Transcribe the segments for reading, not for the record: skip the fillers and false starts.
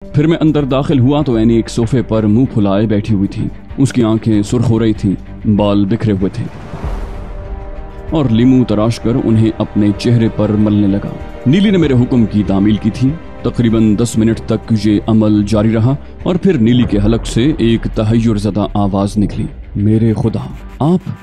फिर मैं अंदर दाखिल हुआ तो एनी एक सोफे पर मुंह फुलाए बैठी हुई थी। उसकी आंखें सुर्ख हो रही थीं, बाल बिखरे हुए थे और लीमू तराश कर उन्हें अपने चेहरे पर मलने लगा। नीली ने मेरे हुक्म की तामील की थी। तकरीबन 10 मिनट तक ये अमल जारी रहा और फिर नीली के हलक से एक तहय्युरज़दा आवाज निकली, मेरे खुदा आप।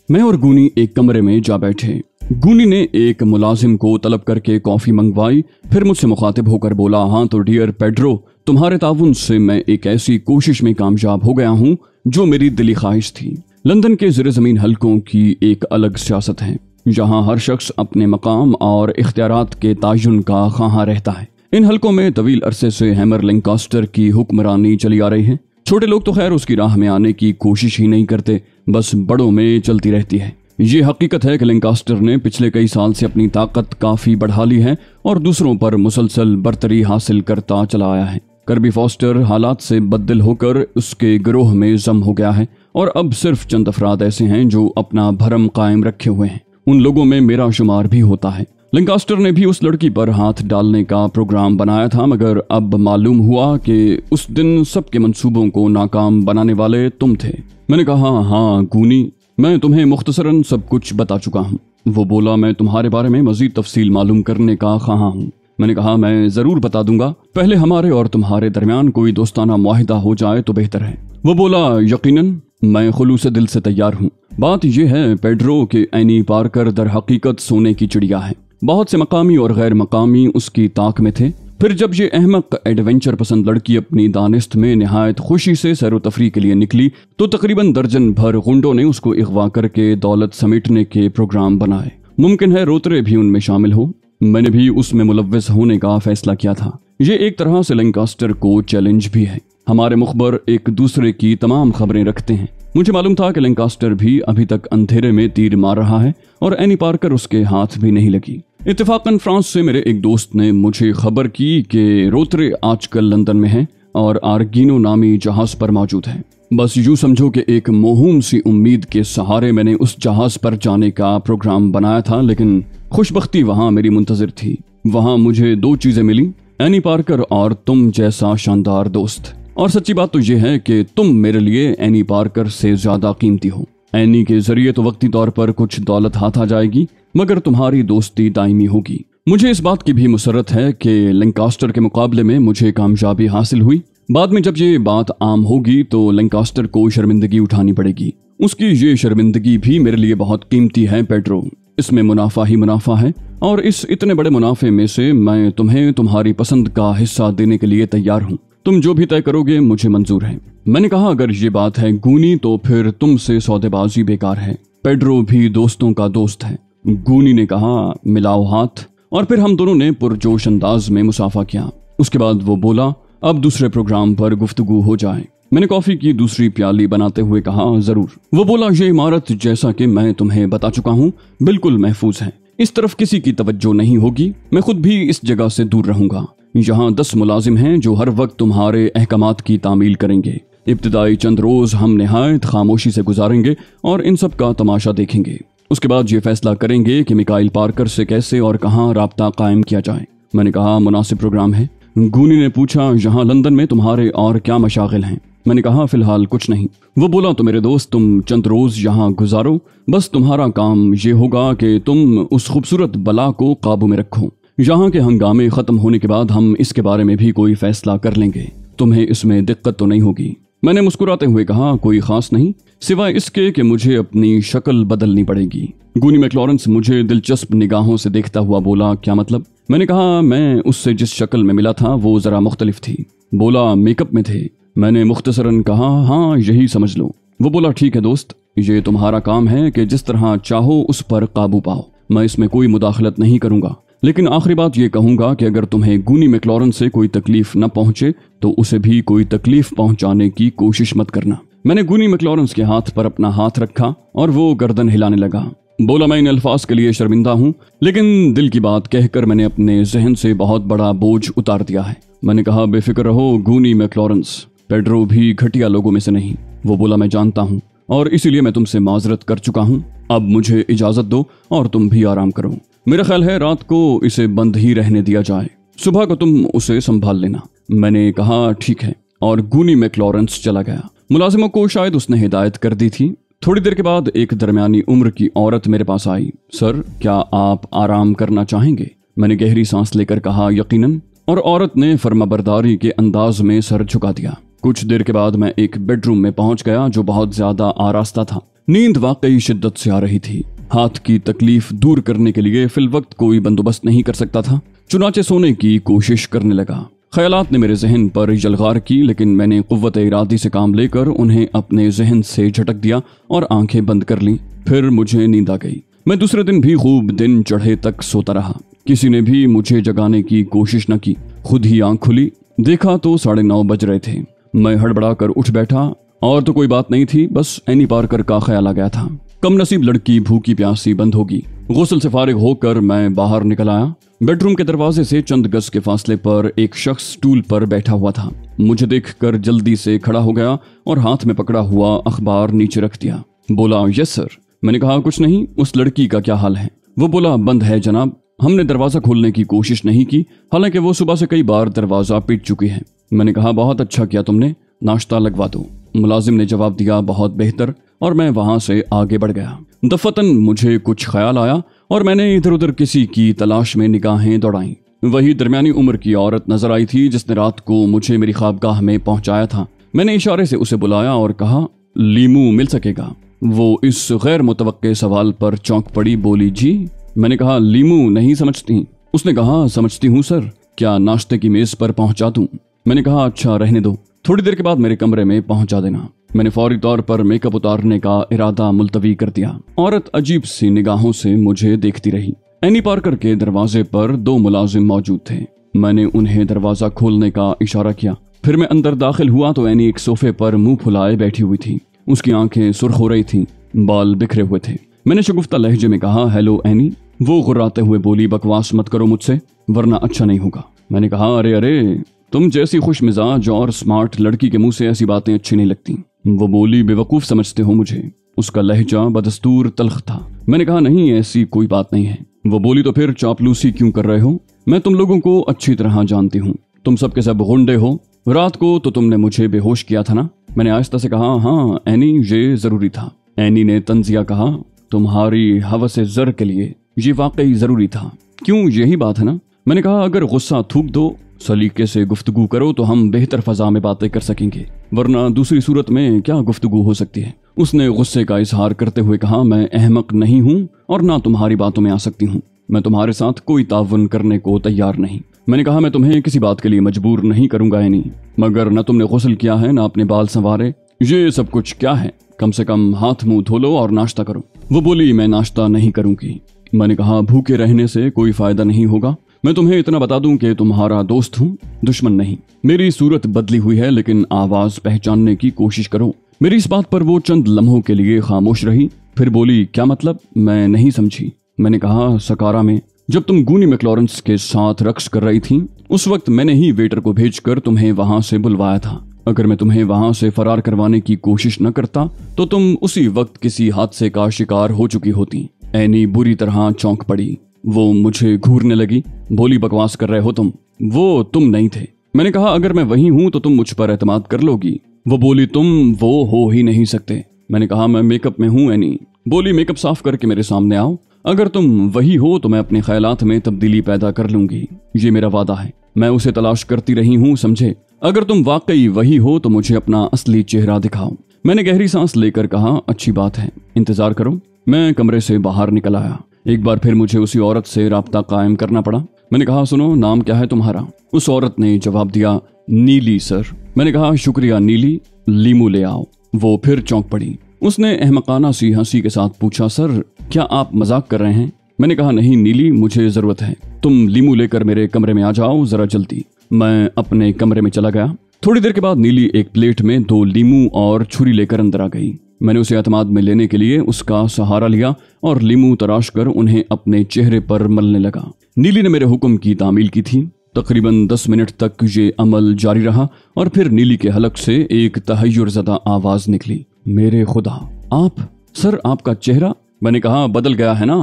मैं और गूनी एक कमरे में जा बैठे। गूनी ने एक मुलाजिम को तलब करके कॉफी मंगवाई, फिर मुझसे मुखातिब होकर बोला, हाँ तो डियर पेड्रो, तुम्हारे ताउन से मैं एक ऐसी कोशिश में कामयाब हो गया हूँ जो मेरी दिली ख्वाहिश थी। लंदन के ज़ेरे ज़मीन हलकों की एक अलग सियासत है, जहाँ हर शख्स अपने मकाम और इख्तियारात के तायुन का ख्वाहां रहता है। इन हलकों में तवील अरसे से हैमर लैंकास्टर की हुक्मरानी चली आ रही है। छोटे लोग तो खैर उसकी राह में आने की कोशिश ही नहीं करते, बस बड़ों में चलती रहती है। ये हकीकत है कि लैंकास्टर ने पिछले कई साल से अपनी ताकत काफी बढ़ा ली है और दूसरों पर मुसलसल बरतरी हासिल करता चला आया है। कर्बी फॉस्टर हालात से बददिल होकर उसके गिरोह में जम हो गया है और अब सिर्फ चंद अफराद ऐसे हैं जो अपना भरम कायम रखे हुए हैं। उन लोगों में मेरा शुमार भी होता है। लैंकास्टर ने भी उस लड़की पर हाथ डालने का प्रोग्राम बनाया था, मगर अब मालूम हुआ कि उस दिन सबके मंसूबों को नाकाम बनाने वाले तुम थे। मैंने कहा, हाँ गूनी, मैं तुम्हें मुख्तसरन सब कुछ बता चुका हूँ। वो बोला, मैं तुम्हारे बारे में मजीद तफसील मालूम करने का ख्वाहा हूँ। मैंने कहा, मैं जरूर बता दूंगा, पहले हमारे और तुम्हारे दरमियान कोई दोस्ताना मुआहिदा हो जाए तो बेहतर है। वो बोला, यकीनन मैं खुलूस दिल से तैयार हूँ। बात यह है पेड्रो कि एनी पार्कर दर हकीकत सोने की चिड़िया है। बहुत से मकामी और गैर मकामी उसकी ताक में थे। फिर जब ये अहमक एडवेंचर पसंद लड़की अपनी दानिस्त में निहायत खुशी से सैर तफरी के लिए निकली तो तकरीबन दर्जन भर गुंडों ने उसको अगवा करके दौलत समेटने के प्रोग्राम बनाए। मुमकिन है रोतरे भी उनमें शामिल हो। मैंने भी उसमें मुलव्वस होने का फैसला किया था। ये एक तरह से लैंकास्टर को चैलेंज भी है। हमारे मुखबर एक दूसरे की तमाम खबरें रखते हैं। मुझे मालूम था कि लैंकास्टर भी अभी तक अंधेरे में तीर मार रहा है और एनी पार्कर उसके हाथ भी नहीं लगी। इत्तेफाकन फ्रांस से मेरे एक दोस्त ने मुझे खबर की कि रोतरे आजकल लंदन में है और आर्गिनो नामी जहाज पर मौजूद है। बस यूं समझो कि एक मोहूम सी उम्मीद के सहारे मैंने उस जहाज पर जाने का प्रोग्राम बनाया था, लेकिन खुशबख्ती वहां मेरी मुंतजिर थी। वहां मुझे 2 चीजें मिली, एनी पार्कर और तुम जैसा शानदार दोस्त। और सच्ची बात तो यह है कि तुम मेरे लिए एनी पार्कर से ज्यादा कीमती हो। एनी के जरिए तो वक्ती तौर पर कुछ दौलत हाथ आ जाएगी, मगर तुम्हारी दोस्ती दायमी होगी। मुझे इस बात की भी मुसरत है कि लैंकास्टर के मुकाबले में मुझे कामयाबी हासिल हुई। बाद में जब ये बात आम होगी तो लैंकास्टर को शर्मिंदगी उठानी पड़ेगी। उसकी ये शर्मिंदगी भी मेरे लिए बहुत कीमती है पेड्रो। इसमें मुनाफा ही मुनाफा है और इस इतने बड़े मुनाफे में से मैं तुम्हें तुम्हारी पसंद का हिस्सा देने के लिए तैयार हूँ। तुम जो भी तय करोगे मुझे मंजूर है। मैंने कहा, अगर ये बात है गूनी तो फिर तुमसे सौदेबाजी बेकार है। पेड्रो भी दोस्तों का दोस्त है। गूनी ने कहा, मिलाओ हाथ। और फिर हम दोनों ने पुरजोश अंदाज में मुसाफा किया। उसके बाद वो बोला, अब दूसरे प्रोग्राम पर गुफ्तगू हो जाए। मैंने कॉफी की दूसरी प्याली बनाते हुए कहा, जरूर। वो बोला, ये इमारत जैसा कि मैं तुम्हें बता चुका हूँ बिल्कुल महफूज है। इस तरफ किसी की तवज्जो नहीं होगी। मैं खुद भी इस जगह से दूर रहूंगा। यहाँ 10 मुलाजिम हैं जो हर वक्त तुम्हारे अहकामात की तामील करेंगे। इब्तिदाई चंद रोज हम निहायत खामोशी से गुजारेंगे और इन सब का तमाशा देखेंगे। उसके बाद ये फैसला करेंगे कि मिकाइल पार्कर से कैसे और कहाँ राब्ता कायम किया जाए। मैंने कहा, मुनासिब प्रोग्राम है। गूनी ने पूछा, यहाँ लंदन में तुम्हारे और क्या मशागिल हैं? मैंने कहा, फिलहाल कुछ नहीं। वो बोला, तो मेरे दोस्त तुम चंद रोज यहाँ गुजारो। बस तुम्हारा काम ये होगा कि तुम उस खूबसूरत बला को काबू में रखो। यहाँ के हंगामे खत्म होने के बाद हम इसके बारे में भी कोई फैसला कर लेंगे। तुम्हें इसमें दिक्कत तो नहीं होगी? मैंने मुस्कुराते हुए कहा, कोई खास नहीं, सिवाय इसके कि मुझे अपनी शक्ल बदलनी पड़ेगी। गूनी मैक्लॉरेंस मुझे दिलचस्प निगाहों से देखता हुआ बोला, क्या मतलब? मैंने कहा, मैं उससे जिस शक्ल में मिला था वो जरा मुख्तलिफ थी। बोला, मेकअप में थे। मैंने मुख्तसरन कहा, हाँ यही समझ लो। वो बोला, ठीक है दोस्त, ये तुम्हारा काम है कि जिस तरह चाहो उस पर काबू पाओ। मैं इसमें कोई मुदाखलत नहीं करूंगा। लेकिन आखिरी बात ये कहूंगा कि अगर तुम्हें गूनी मैक्लॉरेंस से कोई तकलीफ न पहुंचे तो उसे भी कोई तकलीफ पहुंचाने की कोशिश मत करना। मैंने गूनी मैक्लॉरेंस के हाथ पर अपना हाथ रखा और वो गर्दन हिलाने लगा। बोला, मैं इन अल्फाज के लिए शर्मिंदा हूँ, लेकिन दिल की बात कहकर मैंने अपने जहन से बहुत बड़ा बोझ उतार दिया है। मैंने कहा, बेफिक्र रहो गूनी मैक्लॉरेंस, पेड्रो भी घटिया लोगों में से नहीं। वो बोला, मैं जानता हूँ। और इसीलिए मैं तुमसे माजरत कर चुका हूँ। अब मुझे इजाजत दो और तुम भी आराम करो। मेरा ख्याल है रात को इसे बंद ही रहने दिया जाए, सुबह को तुम उसे संभाल लेना। मैंने कहा ठीक है, और गूनी मैक्लॉरेंस चला गया। मुलाजिमों को शायद उसने हिदायत कर दी थी। थोड़ी देर के बाद एक दरमियानी उम्र की औरत मेरे पास आई। सर, क्या आप आराम करना चाहेंगे? मैंने गहरी सांस लेकर कहा, यकीनन। और औरत ने फर्माबरदारी के अंदाज में सर झुका दिया। कुछ देर के बाद मैं एक बेडरूम में पहुंच गया जो बहुत ज्यादा आरास्ता था। नींद वाकई शिद्दत से आ रही थी। हाथ की तकलीफ दूर करने के लिए फिलवक्त कोई बंदोबस्त नहीं कर सकता था। चुनाचे सोने की कोशिश करने लगा। ख्यालात ने मेरे जहन पर जलगार की, लेकिन मैंने कुव्वत इरादी से काम लेकर उन्हें अपने जहन से झटक दिया और आंखें बंद कर ली। फिर मुझे नींद आ गई। मैं दूसरे दिन भी खूब दिन चढ़े तक सोता रहा। किसी ने भी मुझे जगाने की कोशिश न की। खुद ही आंख खुली, देखा तो 9:30 बज रहे थे। मैं हड़बड़ा कर उठ बैठा। और तो कोई बात नहीं थी, बस एनी पार्कर का ख्याल आ गया था। कम नसीब लड़की भूखी प्यासी बंद होगी। गुस्ल से फारिग होकर मैं बाहर निकल आया। बेडरूम के दरवाजे से चंद गज के फासले पर एक शख्स स्टूल पर बैठा हुआ था। मुझे देखकर जल्दी से खड़ा हो गया और हाथ में पकड़ा हुआ अखबार नीचे रख दिया। बोला, यस सर। मैंने कहा, कुछ नहीं, उस लड़की का क्या हाल है? वो बोला, बंद है जनाब। हमने दरवाजा खोलने की कोशिश नहीं की, हालांकि वो सुबह से कई बार दरवाजा पीट चुकी है। मैंने कहा, बहुत अच्छा किया तुमने, नाश्ता लगवा दो। मुलाजिम ने जवाब दिया, बहुत बेहतर, और मैं वहां से आगे बढ़ गया। दफतन मुझे कुछ ख्याल आया और मैंने इधर उधर किसी की तलाश में निगाहें दौड़ाई। वही दरमियानी उम्र की औरत नजर आई थी जिसने रात को मुझे मेरी ख्वाबगाह में पहुंचाया था। मैंने इशारे से उसे बुलाया और कहा, लीमू मिल सकेगा? वो इस गैर मुतवक्के सवाल पर चौंक पड़ी। बोली, जी। मैंने कहा, लीमू नहीं समझती? उसने कहा, समझती हूँ सर। क्या नाश्ते की मेज पर पहुंचा दूं? मैंने कहा, अच्छा रहने दो, थोड़ी देर के बाद मेरे कमरे में पहुंचा देना। मैंने फौरी तौर पर मेकअप उतारने का इरादा मुलतवी कर दिया। औरत अजीब सी निगाहों से मुझे देखती रही। एनी पार्कर के दरवाजे पर 2 मुलाजिम मौजूद थे। मैंने उन्हें दरवाजा खोलने का इशारा किया। फिर मैं अंदर दाखिल हुआ तो एनी एक सोफे पर मुंह फुलाए बैठी हुई थी। उसकी आंखें सुर्ख हो रही थीं, बाल बिखरे हुए थे। मैंने शगुफ्ता लहजे में कहा, हेलो एनी। वो गुर्राते हुए बोली, बकवास मत करो मुझसे, वरना अच्छा नहीं होगा। मैंने कहा, अरे अरे, तुम जैसी खुश मिजाज और स्मार्ट लड़की के मुंह से ऐसी बातें अच्छी नहीं लगती। वो बोली, बेवकूफ समझते हो मुझे? उसका लहजा बदस्तूर तल्ख था। मैंने कहा, नहीं, ऐसी कोई बात नहीं है। वो बोली, तो फिर चापलूसी क्यों कर रहे हो? मैं तुम लोगों को अच्छी तरह जानती हूँ। तुम सबके सब गुंडे हो। रात को तो तुमने मुझे बेहोश किया था ना? मैंने आहिस्ता से कहा, हाँ एनी, ये जरूरी था। एनी ने तंजिया कहा, तुम्हारी हवस ज़र के लिए ये वाकई जरूरी था। क्यों, यही बात है ना? मैंने कहा, अगर गुस्सा थूक दो, सलीके से गुफ्तगू करो तो हम बेहतर फजा में बातें कर सकेंगे, वरना दूसरी सूरत में क्या गुफ्तगू हो सकती है। उसने गुस्से का इजहार करते हुए कहा, मैं अहमक नहीं हूँ और ना तुम्हारी बातों में आ सकती हूँ। मैं तुम्हारे साथ कोई तावन करने को तैयार नहीं। मैंने कहा, मैं तुम्हें किसी बात के लिए मजबूर नहीं करूंगा एनी, मगर न तुमने गुस्ल किया है, ना अपने बाल संवारे। ये सब कुछ क्या है? कम से कम हाथ मुंह धो लो और नाश्ता करो। वो बोली, मैं नाश्ता नहीं करूंगी। मैंने कहा, भूखे रहने से कोई फायदा नहीं होगा। मैं तुम्हें इतना बता दूं कि तुम्हारा दोस्त हूँ, दुश्मन नहीं। मेरी सूरत बदली हुई है, लेकिन आवाज पहचानने की कोशिश करो। मेरी इस बात पर वो चंद लम्हों के लिए खामोश रही, फिर बोली, क्या मतलब? मैं नहीं समझी। मैंने कहा, सकारा में जब तुम गूनी मैक्लॉरेंस के साथ रक्स कर रही थी, उस वक्त मैंने ही वेटर को भेजकर तुम्हें वहां से बुलवाया था। अगर मैं तुम्हें वहां से फरार करवाने की कोशिश न करता तो तुम उसी वक्त किसी हादसे का शिकार हो चुकी होती। एनी बुरी तरह चौंक पड़ी। वो मुझे घूरने लगी। बोली, बकवास कर रहे हो तुम, वो तुम नहीं थे। मैंने कहा, अगर मैं वही हूं तो तुम मुझ पर एतमाद कर लोगी। वो बोली, तुम वो हो ही नहीं सकते। मैंने कहा, मैं मेकअप में हूं एनी। बोली, मेकअप साफ करके मेरे सामने आओ। अगर तुम वही हो तो मैं अपने ख्यालात में तब्दीली पैदा कर लूंगी, ये मेरा वादा है। मैं उसे तलाश करती रही हूँ, समझे? अगर तुम वाकई वही हो तो मुझे अपना असली चेहरा दिखाओ। मैंने गहरी सांस लेकर कहा, अच्छी बात है, इंतजार करो। मैं कमरे से बाहर निकल आया। एक बार फिर मुझे उसी औरत से राब्ता कायम करना पड़ा। मैंने कहा, सुनो, नाम क्या है तुम्हारा? उस औरत ने जवाब दिया, नीली सर। मैंने कहा, शुक्रिया नीली, लीमू ले आओ। वो फिर चौंक पड़ी। उसने अहमकाना सी हंसी के साथ पूछा, सर क्या आप मजाक कर रहे हैं? मैंने कहा, नहीं नीली, मुझे जरूरत है। तुम लीमू लेकर मेरे कमरे में आ जाओ जरा जल्दी। मैं अपने कमरे में चला गया। थोड़ी देर के बाद नीली एक प्लेट में 2 लीमू और छुरी लेकर अंदर आ गई। मैंने उसे एतमाद में लेने के लिए उसका सहारा लिया और लीमू तराश कर उन्हें अपने चेहरे पर मलने लगा। नीली ने मेरे हुक्म की तामील की थी। तकरीबन 10 मिनट तक ये अमल जारी रहा और फिर नीली के हलक से एक तहय्युरज़दा आवाज निकली, मेरे खुदा। आप? सर आपका चेहरा? मैंने कहा बदल गया है ना,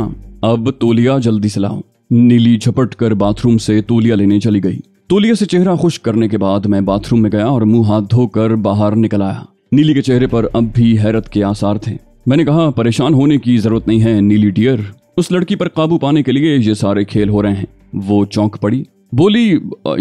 अब तौलिया जल्दी से लाओ। नीली झपट कर बाथरूम से तौलिया लेने चली गई। तौलिया से चेहरा खुश्क करने के बाद मैं बाथरूम में गया और मुंह हाथ धोकर बाहर निकल आया। नीली के चेहरे पर अब भी हैरत के आसार थे। मैंने कहा परेशान होने की जरूरत नहीं है नीली डियर, उस लड़की पर काबू पाने के लिए ये सारे खेल हो रहे हैं। वो चौंक पड़ी, बोली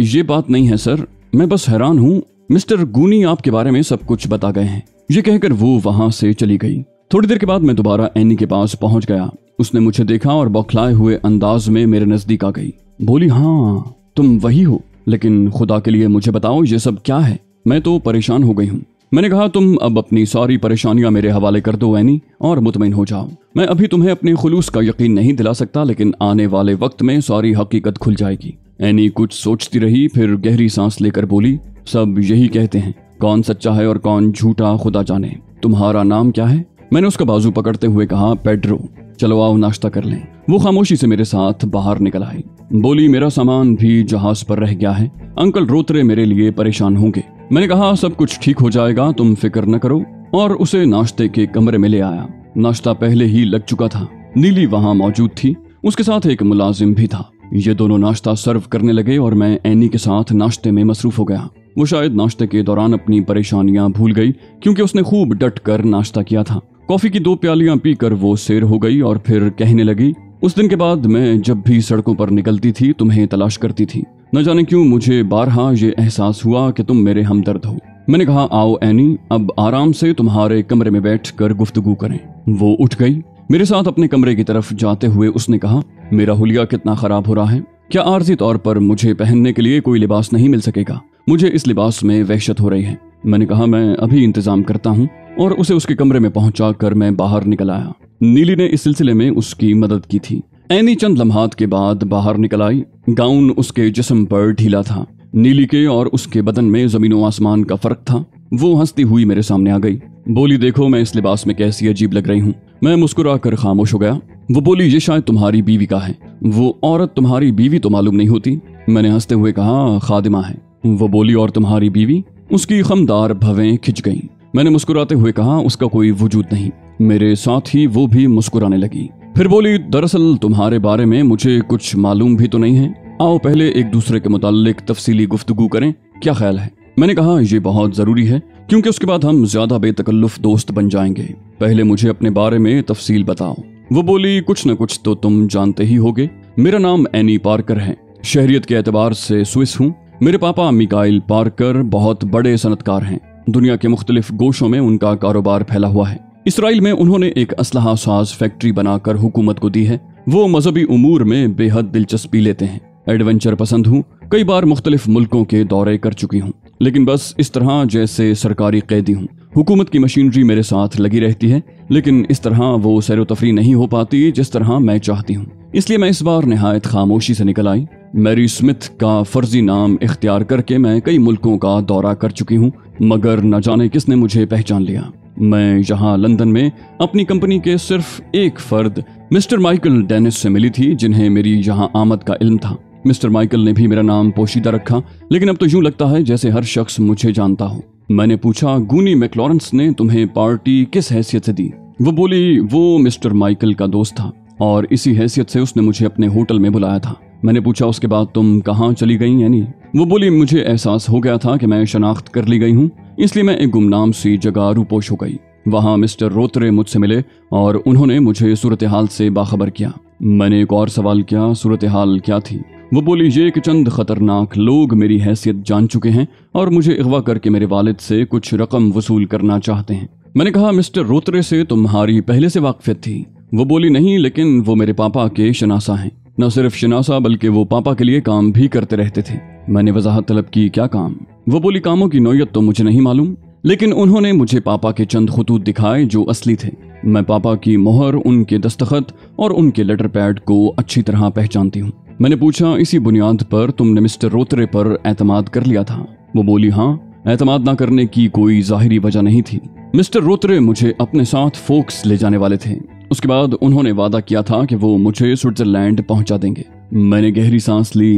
ये बात नहीं है सर, मैं बस हैरान हूँ, मिस्टर गूनी आपके बारे में सब कुछ बता गए हैं। ये कहकर वो वहां से चली गई। थोड़ी देर के बाद मैं दोबारा एनी के पास पहुंच गया। उसने मुझे देखा और बौखलाए हुए अंदाज में मेरे नजदीक आ गई। बोली हाँ तुम वही हो, लेकिन खुदा के लिए मुझे बताओ ये सब क्या है, मैं तो परेशान हो गई हूँ। मैंने कहा तुम अब अपनी सारी परेशानियां मेरे हवाले कर दो एनी और मुतमईन हो जाओ। मैं अभी तुम्हें अपने खुलूस का यकीन नहीं दिला सकता, लेकिन आने वाले वक्त में सारी हकीकत खुल जाएगी। एनी कुछ सोचती रही, फिर गहरी सांस लेकर बोली सब यही कहते हैं, कौन सच्चा है और कौन झूठा खुदा जाने। तुम्हारा नाम क्या है? मैंने उसका बाजू पकड़ते हुए कहा पेड्रो। चलो आओ नाश्ता कर लें। वो खामोशी से मेरे साथ बाहर निकल आई। बोली मेरा सामान भी जहाज पर रह गया है, अंकल रोतरे मेरे लिए परेशान होंगे। मैंने कहा सब कुछ ठीक हो जाएगा, तुम फिक्र न करो, और उसे नाश्ते के कमरे में ले आया। नाश्ता पहले ही लग चुका था। नीली वहां मौजूद थी, उसके साथ एक मुलाजिम भी था। ये दोनों नाश्ता सर्व करने लगे और मैं एनी के साथ नाश्ते में मसरूफ हो गया। वो शायद नाश्ते के दौरान अपनी परेशानियां भूल गई, क्योंकि उसने खूब डट कर नाश्ता किया था। कॉफी की 2 प्यालियां पीकर वो सैर हो गई और फिर कहने लगी उस दिन के बाद मैं जब भी सड़कों पर निकलती थी तुम्हें तलाश करती थी। न जाने क्यों मुझे बारहा ये एहसास हुआ कि तुम मेरे हमदर्द हो। मैंने कहा आओ एनी, अब आराम से तुम्हारे कमरे में बैठ कर गुफ्तगू करें। वो उठ गई। मेरे साथ अपने कमरे की तरफ जाते हुए उसने कहा मेरा हुलिया कितना खराब हो रहा है, क्या आर्जी तौर पर मुझे पहनने के लिए कोई लिबास नहीं मिल सकेगा? मुझे इस लिबास में वहशत हो रही है। मैंने कहा मैं अभी इंतजाम करता हूँ, और उसे उसके कमरे में पहुंचा कर मैं बाहर निकल आया। नीली ने इस सिलसिले में उसकी मदद की थी। एनी चंद लम्हात के बाद बाहर निकल आई। गाउन उसके जिस्म पर ढीला था। नीली के और उसके बदन में जमीनों आसमान का फर्क था। वो हंसती हुई मेरे सामने आ गई। बोली देखो मैं इस लिबास में कैसी अजीब लग रही हूँ। मैं मुस्कुरा कर खामोश हो गया। वो बोली ये शायद तुम्हारी बीवी का है। वो औरत तुम्हारी बीवी तो मालूम नहीं होती। मैंने हंसते हुए कहा खादिमा है। वो बोली और तुम्हारी बीवी? उसकी खमदार भवें खिंच गईं। मैंने मुस्कुराते हुए कहा उसका कोई वजूद नहीं। मेरे साथ ही वो भी मुस्कुराने लगी। फिर बोली दरअसल तुम्हारे बारे में मुझे कुछ मालूम भी तो नहीं है, आओ पहले एक दूसरे के मुताल्लिक तफसीली गुफ्तगू करें, क्या ख्याल है? मैंने कहा ये बहुत जरूरी है, क्योंकि उसके बाद हम ज्यादा बेतकल्लुफ दोस्त बन जाएंगे। पहले मुझे अपने बारे में तफसील बताओ। वो बोली कुछ न कुछ तो तुम जानते ही होगे। मेरा नाम एनी पार्कर है। शहरियत के एतबार से स्विस हूँ। मेरे पापा मिकाइल पार्कर बहुत बड़े सनतकार हैं। दुनिया के मुख्तलिफ गोशों में उनका कारोबार फैला हुआ है। इसराइल में उन्होंने एक असलहा साज फैक्ट्री बनाकर हुकूमत को दी है। वो मजहबी उमूर में बेहद दिलचस्पी लेते हैं। एडवेंचर पसंद हूँ। कई बार मुख्तलिफ मुल्कों के दौरे कर चुकी हूँ, लेकिन बस इस तरह जैसे सरकारी कैदी हूँ। हुकूमत की मशीनरी मेरे साथ लगी रहती है, लेकिन इस तरह वो सैर व तफरी नहीं हो पाती जिस तरह मैं चाहती हूँ। इसलिए मैं इस बार निहायत खामोशी से निकल आई। मैरी स्मिथ का फर्जी नाम इख्तियार करके मैं कई मुल्कों का दौरा कर चुकी हूँ, मगर न जाने किसने मुझे पहचान लिया। मैं यहाँ लंदन में अपनी कंपनी के सिर्फ एक फर्द मिस्टर माइकल डेनिस से मिली थी, जिन्हें मेरी यहाँ आमद का इल्म था। मिस्टर माइकल ने भी मेरा नाम पोशीदा रखा, लेकिन अब तो यूं लगता है जैसे हर शख्स मुझे जानता हो। मैंने पूछा गूनी मैक्लॉरेंस ने तुम्हें पार्टी किस हैसियत से दी? वो बोली वो मिस्टर माइकल का दोस्त था और इसी हैसियत से उसने मुझे अपने होटल में बुलाया था। मैंने पूछा उसके बाद तुम कहाँ चली गई यानी? वो बोली मुझे एहसास हो गया था कि मैं शनाख्त कर ली गई हूँ, इसलिए मैं एक गुमनाम सी जगह रूपोश हो गई। वहाँ मिस्टर रोतरे मुझसे मिले और उन्होंने मुझे सूरत हाल से बाखबर किया। मैंने एक और सवाल किया, सूरत हाल क्या थी? वो बोली ये कि चंद खतरनाक लोग मेरी हैसियत जान चुके हैं और मुझे अगवा करके मेरे वालिद से कुछ रकम वसूल करना चाहते हैं। मैंने कहा मिस्टर रोतरे से तुम्हारी पहले से वाकफियत थी? वो बोली नहीं, लेकिन वो मेरे पापा के शनासा हैं। न सिर्फ शनासा बल्कि वो पापा के लिए काम भी करते रहते थे। मैंने वजाहत तलब की क्या काम? वो बोली कामों की नौयत तो मुझे नहीं मालूम, लेकिन उन्होंने मुझे पापा के चंद खतूत दिखाए जो असली थे। मैं पापा की मोहर, उनके दस्तखत और उनके लेटर पैड को अच्छी तरह पहचानती हूँ। मैंने पूछा इसी बुनियाद पर तुमने मिस्टर रोतरे पर एतमाद कर लिया था? वो बोली हाँ, एतमाद न करने की कोई जाहिरी वजह नहीं थी। मिस्टर रोतरे मुझे अपने साथ फोक्स ले जाने वाले थे। उसके बाद उन्होंने वादा किया था कि वो मुझे स्विट्जरलैंड पहुंचा देंगे। मैंने गहरी सांस ली।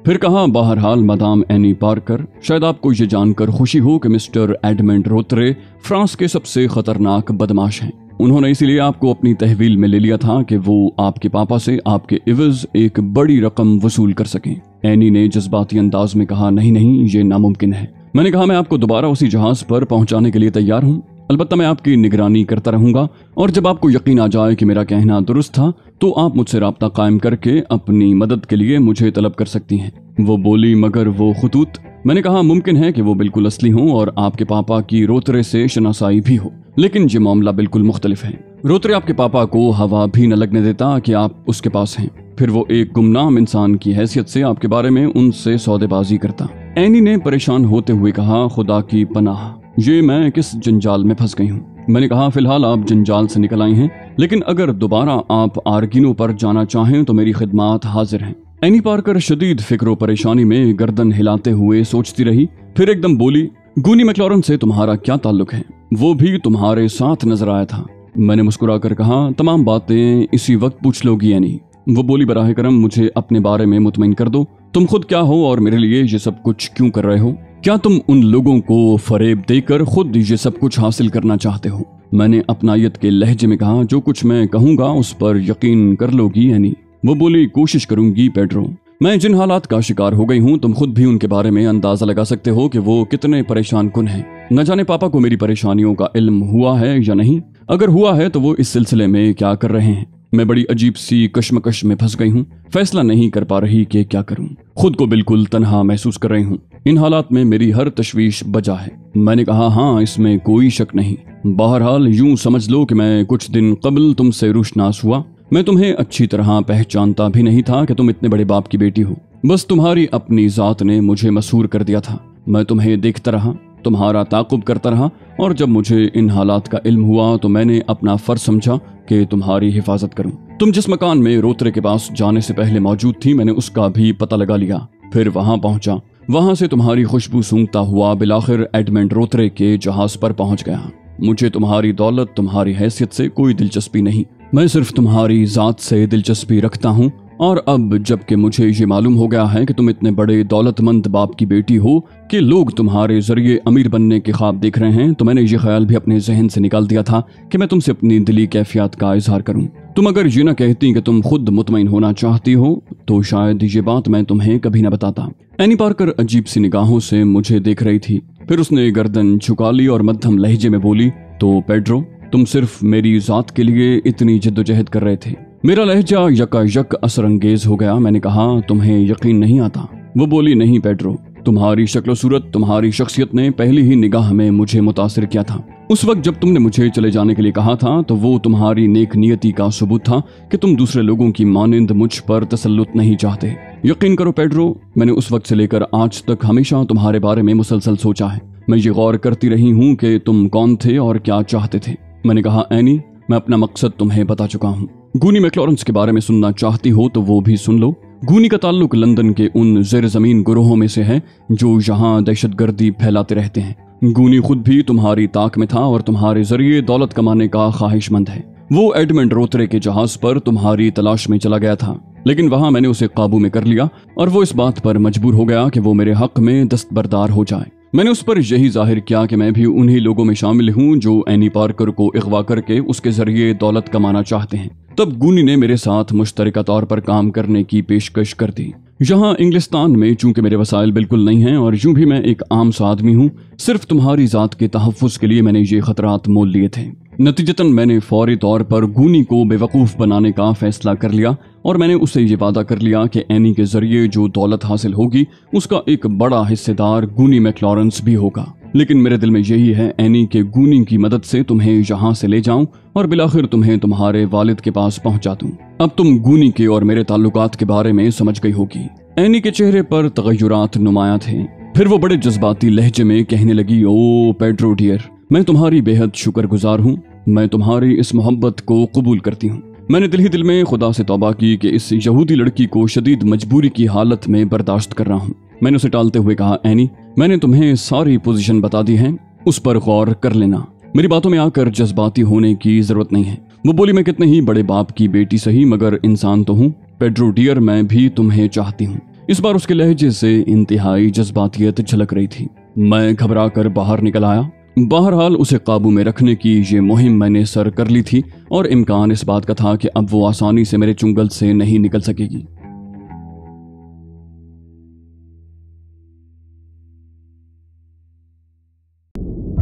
फिर कहा, बहरहाल मदाम एनी पार्कर, शायद आपको ये जानकर खुशी हो कि मिस्टर एडमंड रोतरे फ्रांस के सबसे खतरनाक बदमाश हैं। उन्होंने इसीलिए आपको अपनी तहवील में ले लिया था कि वो आपके पापा से आपके इवज एक बड़ी रकम वसूल कर सकें। एनी ने जज्बाती अंदाज में कहा, नहीं नहीं, ये नामुमकिन है। मैंने कहा, मैं आपको दोबारा उसी जहाज पर पहुंचाने के लिए तैयार हूँ। अलबत्ता मैं आपकी निगरानी करता रहूंगा और जब आपको यकीन आ जाए कि मेरा कहना दुरुस्त था तो आप मुझसे राब्ता कायम करके अपनी मदद के लिए मुझे तलब कर सकती हैं। वो बोली, मगर वो खुतूत? मैंने कहा, मुमकिन है कि वो बिल्कुल असली हों और आपके पापा की रोतरे से शनासाई भी हो, लेकिन ये मामला बिल्कुल मुख्तलिफ है। रोतरे आपके पापा को हवा भी न लगने देता कि आप उसके पास हैं। फिर वो एक गुमनाम इंसान की हैसियत से आपके बारे में उनसे सौदेबाजी करता। एनी ने परेशान होते हुए कहा, खुदा की पनाह, ये मैं किस जंजाल में फंस गई हूँ। मैंने कहा, फिलहाल आप जंजाल से निकल आई हैं, लेकिन अगर दोबारा आप आर्गिनो पर जाना चाहें तो मेरी खिदमात हाजिर हैं। एनी पार्कर शदीद फिक्र परेशानी में गर्दन हिलाते हुए सोचती रही, फिर एकदम बोली, गूनी मैक्लॉरन से तुम्हारा क्या ताल्लुक है? वो भी तुम्हारे साथ नजर आया था। मैंने मुस्कुराकर कहा, तमाम बातें इसी वक्त पूछ लोगी एनी। वो बोली, बराह करम मुझे अपने बारे में मुतमईन कर दो। तुम खुद क्या हो और मेरे लिए ये सब कुछ क्यों कर रहे हो? क्या तुम उन लोगों को फरेब देकर खुद ये सब कुछ हासिल करना चाहते हो? मैंने अपनायत के लहजे में कहा, जो कुछ मैं कहूंगा उस पर यकीन कर लोगी एनी? वो बोली, कोशिश करूंगी पेड्रो। मैं जिन हालात का शिकार हो गई हूँ तुम खुद भी उनके बारे में अंदाजा लगा सकते हो कि वो कितने परेशान कुन हैं। न जाने पापा को मेरी परेशानियों का इल्म हुआ है या नहीं। अगर हुआ है तो वो इस सिलसिले में क्या कर रहे हैं? मैं बड़ी अजीब सी कश्मकश में फंस गई हूँ। फैसला नहीं कर पा रही कि क्या करूँ। खुद को बिल्कुल तन्हा महसूस कर रही हूँ। इन हालात में मेरी हर तशवीश बजा है। मैंने कहा, हाँ, इसमें कोई शक नहीं। बहरहाल यूं समझ लो कि मैं कुछ दिन कबल तुमसे रुशनास हुआ। मैं तुम्हें अच्छी तरह पहचानता भी नहीं था कि तुम इतने बड़े बाप की बेटी हो। बस तुम्हारी अपनी जात ने मुझे मशहूर कर दिया था। मैं तुम्हें देखता रहा, तुम्हारा ताकुब करता रहा, और जब मुझे इन हालात का इल्म हुआ तो मैंने अपना फर्ज समझा कि तुम्हारी हिफाजत करूं। तुम जिस मकान में रोतरे के पास जाने से पहले मौजूद थी, मैंने उसका भी पता लगा लिया। फिर वहां पहुंचा। वहां से तुम्हारी खुशबू सूंघता हुआ बिलाखिर एडमंड रोतरे के जहाज पर पहुंच गया। मुझे तुम्हारी दौलत, तुम्हारी हैसियत से कोई दिलचस्पी नहीं। मैं सिर्फ तुम्हारी जात से दिलचस्पी रखता हूँ। और अब जबकि मुझे ये मालूम हो गया है कि तुम इतने बड़े दौलतमंद बाप की बेटी हो कि लोग तुम्हारे जरिए अमीर बनने के ख्वाब देख रहे हैं, तो मैंने ये ख्याल भी अपने जहन से निकाल दिया था कि मैं तुमसे अपनी दिली कैफियत का इजहार करूं। तुम अगर ये न कहती कि तुम खुद मुतमईन होना चाहती हो तो शायद ये बात मैं तुम्हें कभी न बताता। एनी पार्कर अजीब सी निगाहों से मुझे देख रही थी। फिर उसने गर्दन झुका ली और मध्यम लहजे में बोली, तो पेड्रो, तुम सिर्फ मेरी जात के लिए इतनी जद्दोजहद कर रहे थे? मेरा लहजा यकायक असरंगेज हो गया। मैंने कहा, तुम्हें यकीन नहीं आता? वो बोली, नहीं पेड्रो, तुम्हारी शक्ल सूरत, तुम्हारी शख्सियत ने पहली ही निगाह में मुझे मुतासिर किया था। उस वक्त जब तुमने मुझे चले जाने के लिए कहा था तो वो तुम्हारी नेक नियति का सबूत था कि तुम दूसरे लोगों की मानिंद मुझ पर तसल्लुत नहीं चाहते। यकीन करो पेड्रो, मैंने उस वक्त से लेकर आज तक हमेशा तुम्हारे बारे में मुसलसल सोचा है। मैं ये गौर करती रही हूँ कि तुम कौन थे और क्या चाहते थे। मैंने कहा, एनी, मैं अपना मकसद तुम्हें बता चुका हूँ। गूनी मैक्लॉरेंस के बारे में सुनना चाहती हो तो वो भी सुन लो। गूनी का ताल्लुक लंदन के उन ज़ेर ज़मीन गुरोहों में से है जो यहाँ दहशतगर्दी फैलाते रहते हैं। गूनी खुद भी तुम्हारी ताक में था और तुम्हारे जरिए दौलत कमाने का ख्वाहिशमंद है। वो एडमंड रोतरे के जहाज पर तुम्हारी तलाश में चला गया था, लेकिन वहां मैंने उसे काबू में कर लिया और वो इस बात पर मजबूर हो गया कि वो मेरे हक में दस्तबरदार हो जाए। मैंने उस पर यही जाहिर किया कि मैं भी उन्हीं लोगों में शामिल हूँ जो एनी पार्कर को अगवा करके उसके जरिए दौलत कमाना चाहते हैं। तब गूनी ने मेरे साथ मुश्तरका तौर पर काम करने की पेशकश कर दी। यहाँ इंग्लिस्तान में चूंकि मेरे वसाइल बिल्कुल नहीं हैं और यूं भी मैं एक आम सा आदमी हूँ, सिर्फ तुम्हारी जात के तहफ़्फ़ुज़ के लिए मैंने ये खतरात मोल लिए थे। नतीजतन मैंने फौरी तौर पर गूनी को बेवकूफ़ बनाने का फैसला कर लिया और मैंने उससे ये वादा कर लिया कि एनी के जरिए जो दौलत हासिल होगी उसका एक बड़ा हिस्सेदार गूनी मैक्लॉरेंस भी होगा। लेकिन मेरे दिल में यही है एनी के गूनी की मदद से तुम्हें यहाँ से ले जाऊं और बिलाखिर तुम्हें तुम्हारे वालिद के पास पहुंचा दूं। अब तुम गूनी के और मेरे ताल्लुकात के बारे में समझ गई होगी। एनी के चेहरे पर तगय्युरात नुमाया थे। फिर वो बड़े जज्बाती लहजे में कहने लगी, ओ पेड्रो डियर, मैं तुम्हारी बेहद शुक्रगुजार हूँ। मैं तुम्हारी इस मोहब्बत को कबूल करती हूँ। मैंने दिल ही दिल में खुदा से तौबा की कि इस यहूदी लड़की को शदीद मजबूरी की हालत में बर्दाश्त कर रहा हूँ। मैंने उसे टालते हुए कहा, एनी, मैंने तुम्हें सारी पोजीशन बता दी है, उस पर गौर कर लेना। मेरी बातों में आकर जज्बाती होने की जरूरत नहीं है। वो बोली, मैं कितने ही बड़े बाप की बेटी सही मगर इंसान तो हूँ। पेड्रो डियर, मैं भी तुम्हें चाहती हूँ। इस बार उसके लहजे से इंतहाई जज्बातियत झलक रही थी। मैं घबरा कर बाहर निकल आया। बहरहाल उसे काबू में रखने की ये मुहिम मैंने सर कर ली थी और इम्कान इस बात का था कि अब वो आसानी से मेरे चुंगल से नहीं निकल सकेगी।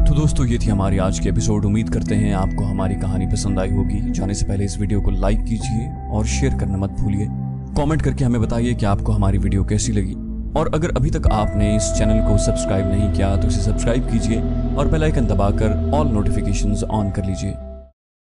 तो दोस्तों, ये थी हमारी आज की एपिसोड। उम्मीद करते हैं आपको हमारी कहानी पसंद आई होगी। जाने से पहले इस वीडियो को लाइक कीजिए और शेयर करना मत भूलिए। कमेंट करके हमें बताइए कि आपको हमारी वीडियो कैसी लगी। और अगर अभी तक आपने इस चैनल को सब्सक्राइब नहीं किया तो इसे सब्सक्राइब कीजिए और बेल आइकन दबाकर ऑल नोटिफिकेशंस ऑन कर लीजिए।